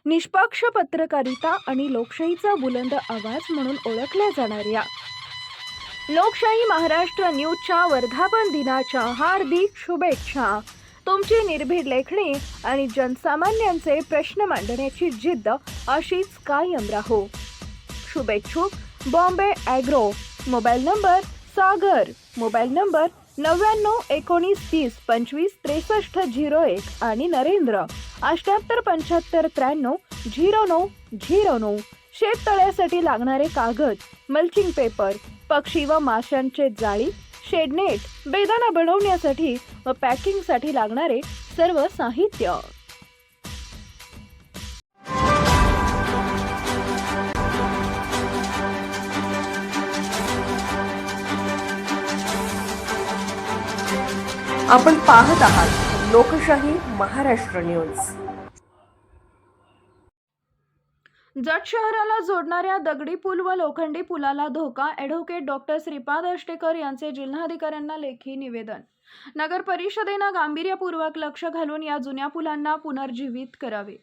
निष्पक्ष पत्रकारिता आणि लोकशाहीचा बुलंद आवाज म्हणून ओळखल्या जाणाऱ्या लोकशाही महाराष्ट्र न्यूजच्या वर्धापन दिनाच्या हार्दिक शुभेच्छा। तुमची निर्भीड लेखणी आणि जनसामान्यांचे प्रश्न मांडण्याची जिद्द अशीच कायम राहो। शुभेच्छुक बॉम्बे ॲग्रो। मोबाईल नंबर सागर, मोबाईल नंबर 991930256301 आणि नरेंद्र 7875930909। शेततळ्यासाठी लागणारे कागद, मल्चिंग पेपर, पक्षी व माशांचे जाळी, शेडनेट, बेदाणा बनवण्यासाठी व पॅकिंगसाठी लागणारे सर्व साहित्य। आपण पाहत आहात लोकशाही महाराष्ट्र न्यूज। जत शहराला जोडणाऱ्या दगडी पूल व लोखंडी पुलाला धोका। ॲडव्होकेट डॉक्टर श्रीपाद अष्टेकर यांचे जिल्हाधिकाऱ्यांना लेखी निवेदन। नगर परिषदेने गांभीर्यपूर्वक लक्ष घालून या जुन्या पुलांना पुनर्जीवित करावे।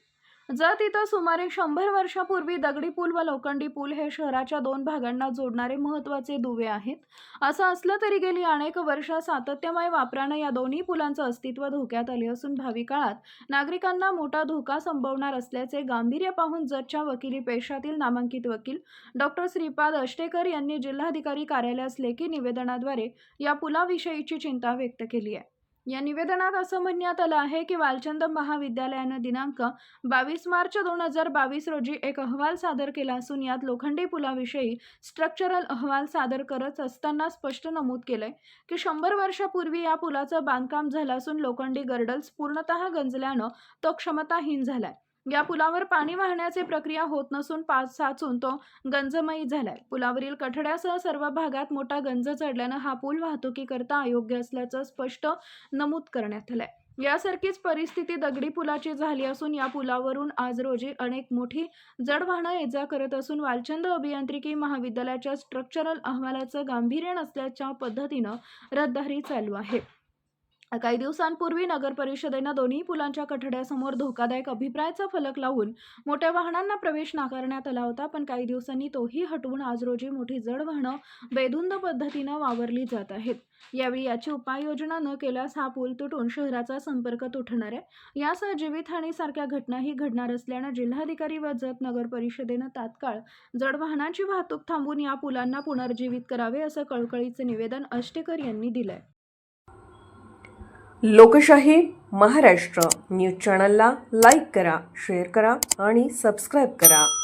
जत इथं सुमारे 100 वर्षापूर्वी दगडी पूल व लोखंडी पूल हे शहराच्या दोन भागांना जोडणारे महत्त्वाचे दुवे आहेत। असं असलं तरी गेली अनेक वर्ष सातत्यमय वापराने या दोन्ही पुलांचं अस्तित्व धोक्यात आले असून भावी काळात नागरिकांना मोठा धोका संभवणार असल्याचे गांभीर्य पाहून जतच्या वकिली पेशातील नामांकित वकील डॉक्टर श्रीपाद अष्टेकर यांनी जिल्हाधिकारी कार्यालयास लेखी निवेदनाद्वारे या पुलाविषयीची चिंता व्यक्त केली आहे। या निवेदनात असं म्हणण्यात आलं आहे की वालचंद महाविद्यालयाने दिनांक 22 मार्च 2022 रोजी एक अहवाल सादर केला असून यात लोखंडी पुलाविषयी स्ट्रक्चरल अहवाल सादर करत असताना स्पष्ट नमूद केलंय की 100 वर्षापूर्वी या पुलाचं बांधकाम झालं असून लोखंडी गर्डल्स पूर्णतः गंजल्यानं तो क्षमताहीन झालाय। या पुलावर पाणी वाहण्याची प्रक्रिया होत नसून साचून तो गंजमयी झालाय। पुलावरील कठड्यासह सर्व भागात मोठा गंज चढल्यानं हा पूल वाहतुकीकरता अयोग्य असल्याचं स्पष्ट नमूद करण्यात आलंय। यासारखीच परिस्थिती दगडी पुलाची झाली असून या पुलावरून आज रोजी अनेक मोठी जड वाहनं ये-जा करत असून वालचंद अभियांत्रिकी महाविद्यालयाच्या स्ट्रक्चरल अहवालाचं गांभीर्य नसल्याच्या पद्धतीनं रहदारी चालू आहे। काही दिवसांपूर्वी नगर परिषदेनं दोन्ही पुलांच्या कठड्यासमोर धोकादायक अभिप्रायाचा फलक लावून मोठ्या वाहनांना प्रवेश नाकारण्यात आला होता, पण काही दिवसांनी तोही हटवून आज रोजी मोठी जड वाहनं बेधुंद पद्धतीनं वावरली जात आहेत। यावेळी याची उपाययोजना न केल्यास हा पूल तुटून शहराचा संपर्क तुटणार आहे। यासह जीवितहानीसारख्या घटनाही घडणार असल्यानं जिल्हाधिकारी व जत नगर परिषदेनं तात्काळ जड वाहनांची वाहतूक थांबवून या पुलांना पुनर्जीवित करावे असं कळकळीचे निवेदन अष्टेकर यांनी दिलंय। लोकशाही महाराष्ट्र न्यूज चॅनलला लाईक करा, शेअर करा आणि सबस्क्राईब करा।